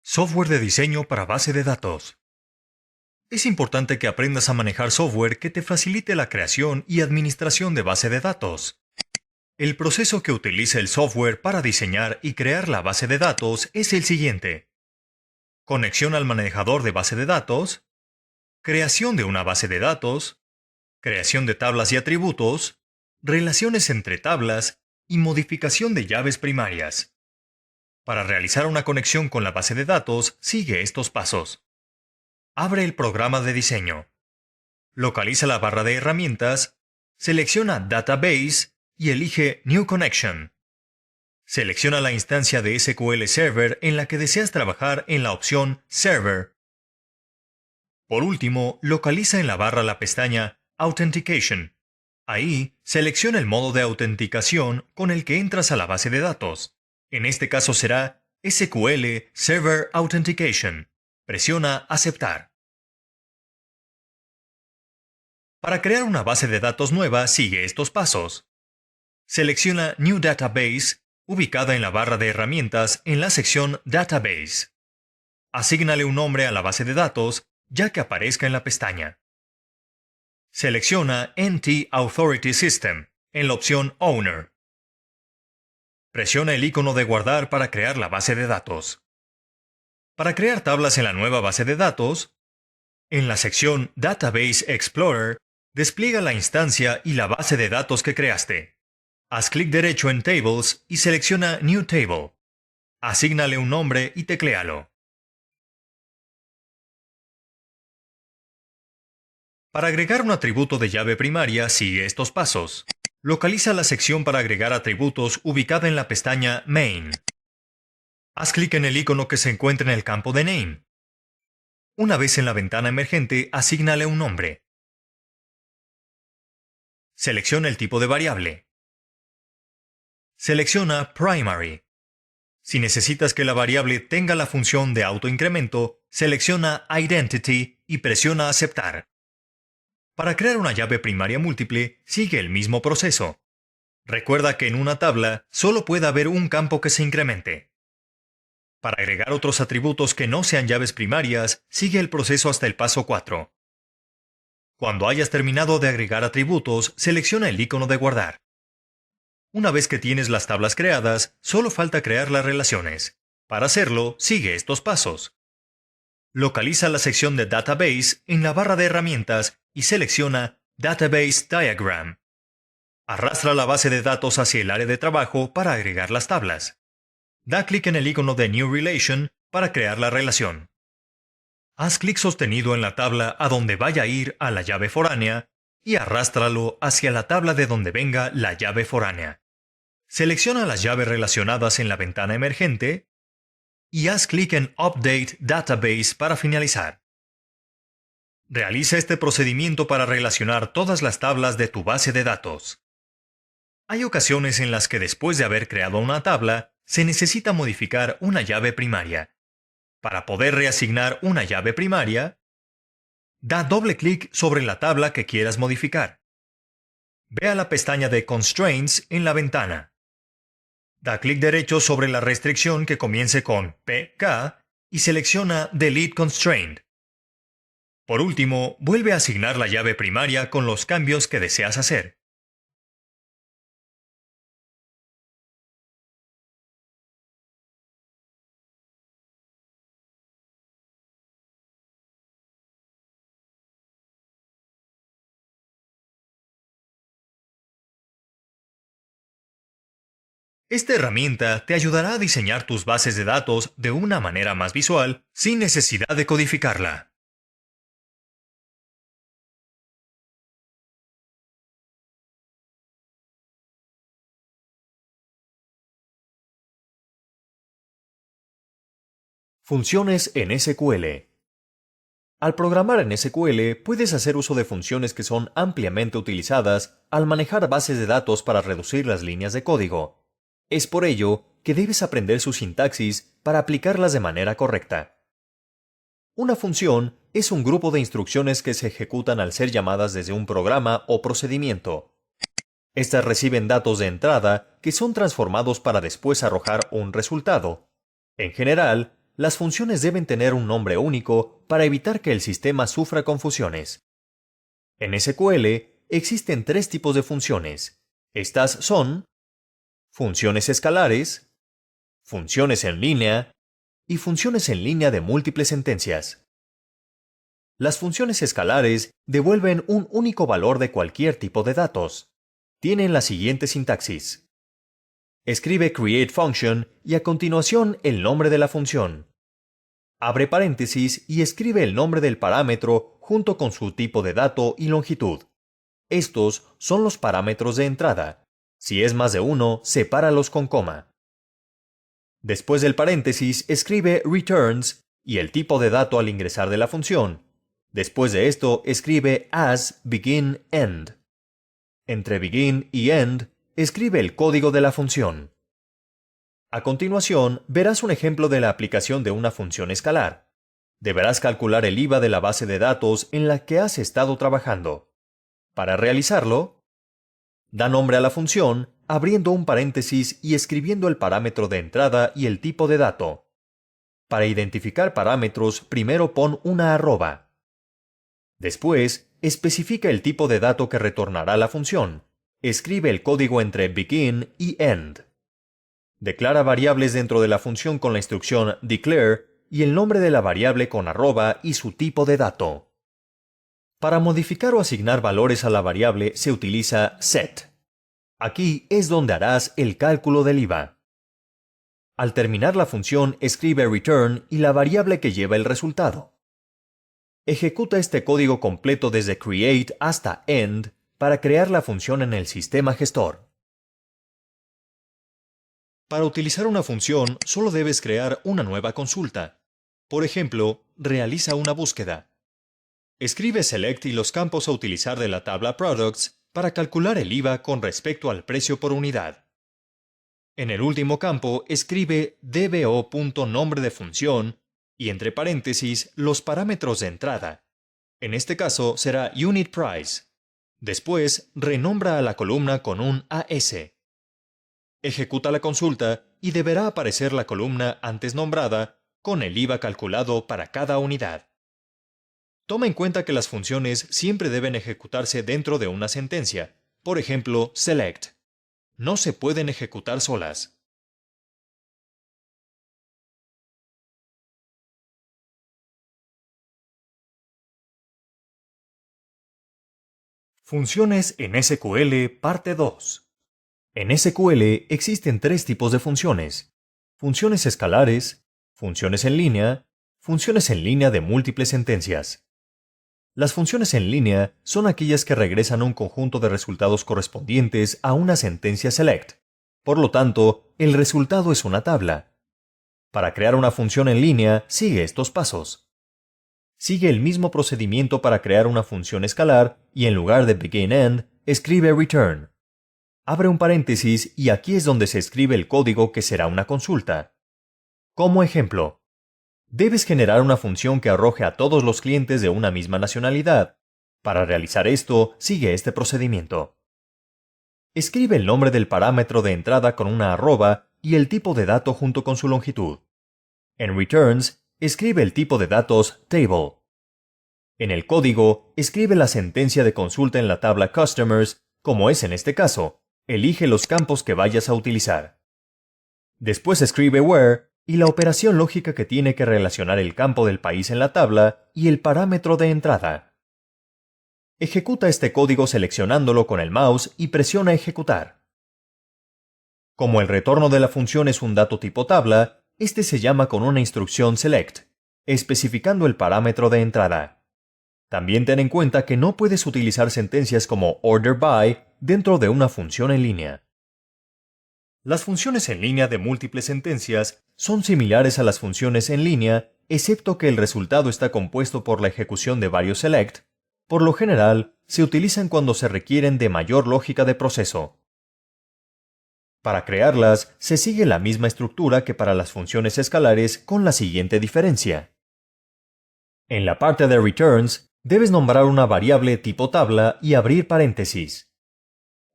Software de diseño para base de datos. Es importante que aprendas a manejar software que te facilite la creación y administración de base de datos. El proceso que utiliza el software para diseñar y crear la base de datos es el siguiente. Conexión al manejador de base de datos, creación de una base de datos, creación de tablas y atributos, relaciones entre tablas y modificación de llaves primarias. Para realizar una conexión con la base de datos, sigue estos pasos. Abre el programa de diseño. Localiza la barra de herramientas, selecciona Database y elige New Connection. Selecciona la instancia de SQL Server en la que deseas trabajar en la opción Server. Por último, localiza en la barra la pestaña Authentication. Ahí, selecciona el modo de autenticación con el que entras a la base de datos. En este caso será SQL Server Authentication. Presiona Aceptar. Para crear una base de datos nueva, sigue estos pasos. Selecciona New Database, ubicada en la barra de herramientas en la sección Database. Asígnale un nombre a la base de datos, ya que aparezca en la pestaña. Selecciona NT Authority System en la opción Owner. Presiona el icono de guardar para crear la base de datos. Para crear tablas en la nueva base de datos, en la sección Database Explorer, despliega la instancia y la base de datos que creaste. Haz clic derecho en Tables y selecciona New Table. Asígnale un nombre y tecléalo. Para agregar un atributo de llave primaria, sigue estos pasos. Localiza la sección para agregar atributos ubicada en la pestaña Main. Haz clic en el icono que se encuentra en el campo de Name. Una vez en la ventana emergente, asígnale un nombre. Selecciona el tipo de variable. Selecciona Primary. Si necesitas que la variable tenga la función de autoincremento, selecciona Identity y presiona Aceptar. Para crear una llave primaria múltiple, sigue el mismo proceso. Recuerda que en una tabla solo puede haber un campo que se incremente. Para agregar otros atributos que no sean llaves primarias, sigue el proceso hasta el paso 4. Cuando hayas terminado de agregar atributos, selecciona el icono de guardar. Una vez que tienes las tablas creadas, solo falta crear las relaciones. Para hacerlo, sigue estos pasos. Localiza la sección de Database en la barra de herramientas y selecciona Database Diagram. Arrastra la base de datos hacia el área de trabajo para agregar las tablas. Da clic en el icono de New Relation para crear la relación. Haz clic sostenido en la tabla a donde vaya a ir a la llave foránea y arrástralo hacia la tabla de donde venga la llave foránea. Selecciona las llaves relacionadas en la ventana emergente y haz clic en Update Database para finalizar. Realiza este procedimiento para relacionar todas las tablas de tu base de datos. Hay ocasiones en las que después de haber creado una tabla, se necesita modificar una llave primaria. Para poder reasignar una llave primaria, da doble clic sobre la tabla que quieras modificar. Ve a la pestaña de Constraints en la ventana. Da clic derecho sobre la restricción que comience con PK y selecciona Delete Constraint. Por último, vuelve a asignar la llave primaria con los cambios que deseas hacer. Esta herramienta te ayudará a diseñar tus bases de datos de una manera más visual, sin necesidad de codificarla. Funciones en SQL. Al programar en SQL, puedes hacer uso de funciones que son ampliamente utilizadas al manejar bases de datos para reducir las líneas de código. Es por ello que debes aprender su sintaxis para aplicarlas de manera correcta. Una función es un grupo de instrucciones que se ejecutan al ser llamadas desde un programa o procedimiento. Estas reciben datos de entrada que son transformados para después arrojar un resultado. En general, las funciones deben tener un nombre único para evitar que el sistema sufra confusiones. En SQL existen tres tipos de funciones. Estas son funciones escalares, funciones en línea y funciones en línea de múltiples sentencias. Las funciones escalares devuelven un único valor de cualquier tipo de datos. Tienen la siguiente sintaxis. Escribe createFunction y a continuación el nombre de la función. Abre paréntesis y escribe el nombre del parámetro junto con su tipo de dato y longitud. Estos son los parámetros de entrada. Si es más de uno, sepáralos con coma. Después del paréntesis, escribe returns y el tipo de dato al ingresar de la función. Después de esto, escribe as begin end. Entre begin y end, escribe el código de la función. A continuación, verás un ejemplo de la aplicación de una función escalar. Deberás calcular el IVA de la base de datos en la que has estado trabajando. Para realizarlo, da nombre a la función, abriendo un paréntesis y escribiendo el parámetro de entrada y el tipo de dato. Para identificar parámetros, primero pon una arroba. Después, especifica el tipo de dato que retornará la función. Escribe el código entre begin y end. Declara variables dentro de la función con la instrucción declare y el nombre de la variable con arroba y su tipo de dato. Para modificar o asignar valores a la variable se utiliza set. Aquí es donde harás el cálculo del IVA. Al terminar la función, escribe return y la variable que lleva el resultado. Ejecuta este código completo desde create hasta end para crear la función en el sistema gestor. Para utilizar una función, solo debes crear una nueva consulta. Por ejemplo, realiza una búsqueda. Escribe select y los campos a utilizar de la tabla products para calcular el IVA con respecto al precio por unidad. En el último campo, escribe dbo.nombre de función y entre paréntesis los parámetros de entrada. En este caso será unit price. Después, renombra a la columna con un AS. Ejecuta la consulta y deberá aparecer la columna antes nombrada con el IVA calculado para cada unidad. Toma en cuenta que las funciones siempre deben ejecutarse dentro de una sentencia, por ejemplo, select. No se pueden ejecutar solas. Funciones en SQL Parte 2. En SQL existen tres tipos de funciones: funciones escalares, funciones en línea de múltiples sentencias. Las funciones en línea son aquellas que regresan un conjunto de resultados correspondientes a una sentencia select. Por lo tanto, el resultado es una tabla. Para crear una función en línea, sigue estos pasos. Sigue el mismo procedimiento para crear una función escalar y en lugar de begin-end, escribe return. Abre un paréntesis y aquí es donde se escribe el código que será una consulta. Como ejemplo, debes generar una función que arroje a todos los clientes de una misma nacionalidad. Para realizar esto, sigue este procedimiento. Escribe el nombre del parámetro de entrada con una arroba y el tipo de dato junto con su longitud. En returns, escribe el tipo de datos table. En el código, escribe la sentencia de consulta en la tabla customers, como es en este caso. Elige los campos que vayas a utilizar. Después escribe where y la operación lógica que tiene que relacionar el campo del país en la tabla y el parámetro de entrada. Ejecuta este código seleccionándolo con el mouse y presiona ejecutar. Como el retorno de la función es un dato tipo tabla, este se llama con una instrucción select, especificando el parámetro de entrada. También ten en cuenta que no puedes utilizar sentencias como order by dentro de una función en línea. Las funciones en línea de múltiples sentencias son similares a las funciones en línea, excepto que el resultado está compuesto por la ejecución de varios select. Por lo general, se utilizan cuando se requieren de mayor lógica de proceso. Para crearlas, se sigue la misma estructura que para las funciones escalares con la siguiente diferencia. En la parte de returns, debes nombrar una variable tipo tabla y abrir paréntesis.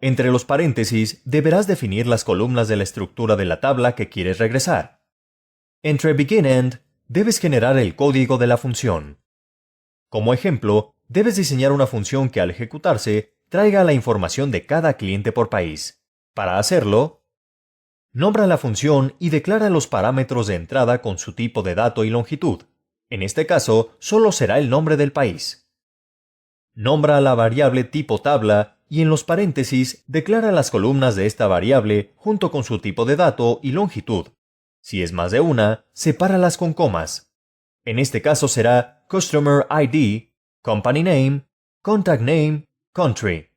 Entre los paréntesis, deberás definir las columnas de la estructura de la tabla que quieres regresar. Entre begin-end, debes generar el código de la función. Como ejemplo, debes diseñar una función que al ejecutarse traiga la información de cada cliente por país. Para hacerlo, nombra la función y declara los parámetros de entrada con su tipo de dato y longitud. En este caso, solo será el nombre del país. Nombra la variable tipo tabla y en los paréntesis declara las columnas de esta variable junto con su tipo de dato y longitud. Si es más de una, sepáralas con comas. En este caso será Customer ID, Company Name, Contact Name, Country.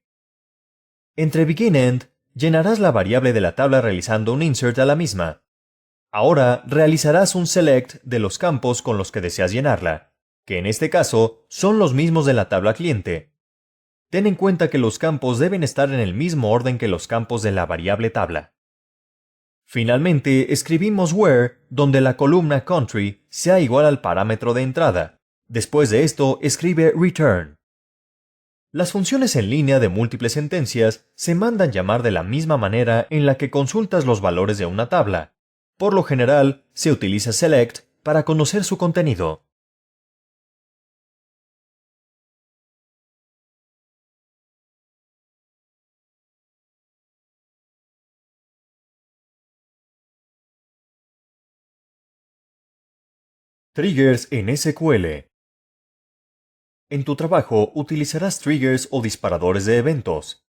Entre begin-end, llenarás la variable de la tabla realizando un insert a la misma. Ahora realizarás un select de los campos con los que deseas llenarla, que en este caso son los mismos de la tabla cliente. Ten en cuenta que los campos deben estar en el mismo orden que los campos de la variable tabla. Finalmente, escribimos where, donde la columna country sea igual al parámetro de entrada. Después de esto, escribe return. Las funciones en línea de múltiples sentencias se mandan llamar de la misma manera en la que consultas los valores de una tabla. Por lo general, se utiliza select para conocer su contenido. Triggers en SQL. En tu trabajo utilizarás triggers o disparadores de eventos.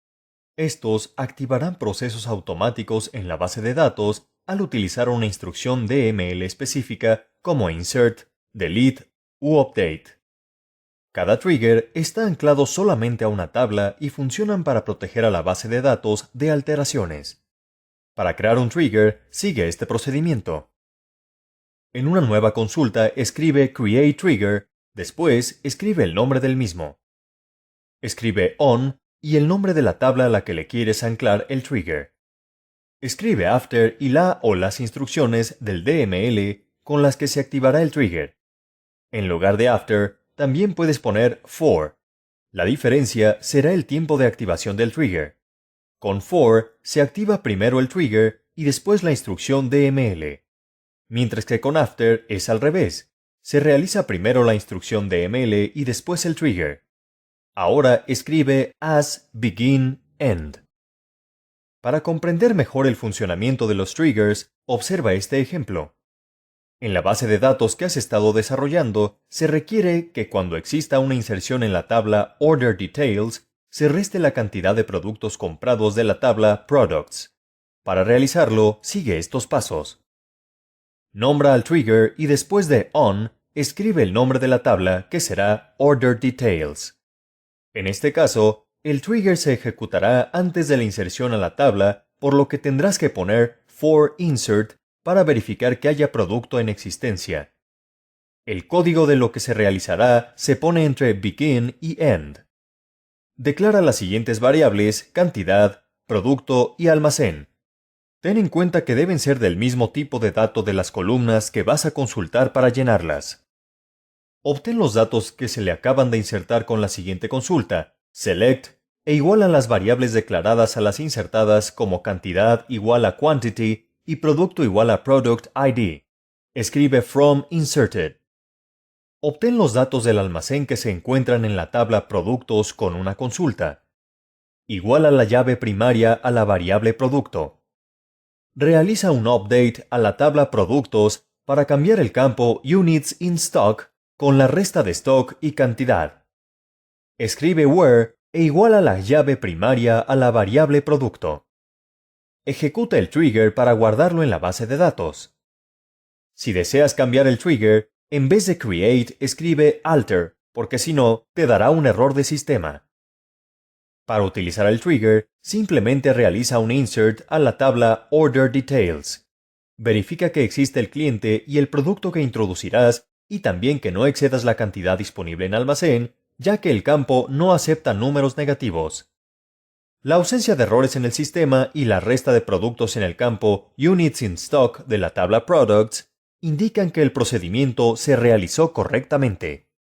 Estos activarán procesos automáticos en la base de datos al utilizar una instrucción DML específica como insert, delete u update. Cada trigger está anclado solamente a una tabla y funcionan para proteger a la base de datos de alteraciones. Para crear un trigger, sigue este procedimiento. En una nueva consulta escribe create trigger, después escribe el nombre del mismo. Escribe on y el nombre de la tabla a la que le quieres anclar el trigger. Escribe after y la o las instrucciones del DML con las que se activará el trigger. En lugar de after, también puedes poner for. La diferencia será el tiempo de activación del trigger. Con for se activa primero el trigger y después la instrucción DML. Mientras que con after es al revés. Se realiza primero la instrucción DML y después el trigger. Ahora escribe as begin end. Para comprender mejor el funcionamiento de los triggers, observa este ejemplo. En la base de datos que has estado desarrollando, se requiere que cuando exista una inserción en la tabla Order Details, se reste la cantidad de productos comprados de la tabla Products. Para realizarlo, sigue estos pasos. Nombra al trigger y después de on, escribe el nombre de la tabla que será Order Details. En este caso, el trigger se ejecutará antes de la inserción a la tabla, por lo que tendrás que poner for insert para verificar que haya producto en existencia. El código de lo que se realizará se pone entre begin y end. Declara las siguientes variables: cantidad, producto y almacén. Ten en cuenta que deben ser del mismo tipo de dato de las columnas que vas a consultar para llenarlas. Obtén los datos que se le acaban de insertar con la siguiente consulta, select, e iguala las variables declaradas a las insertadas como cantidad igual a quantity y producto igual a product ID. Escribe from inserted. Obtén los datos del almacén que se encuentran en la tabla productos con una consulta. Iguala la llave primaria a la variable producto. Realiza un update a la tabla productos para cambiar el campo units in stock con la resta de stock y cantidad. Escribe where e iguala la llave primaria a la variable producto. Ejecuta el trigger para guardarlo en la base de datos. Si deseas cambiar el trigger, en vez de create, escribe alter, porque si no, te dará un error de sistema. Para utilizar el trigger, simplemente realiza un insert a la tabla Order Details. Verifica que existe el cliente y el producto que introducirás y también que no excedas la cantidad disponible en almacén, ya que el campo no acepta números negativos. La ausencia de errores en el sistema y la resta de productos en el campo Units in Stock de la tabla Products indican que el procedimiento se realizó correctamente.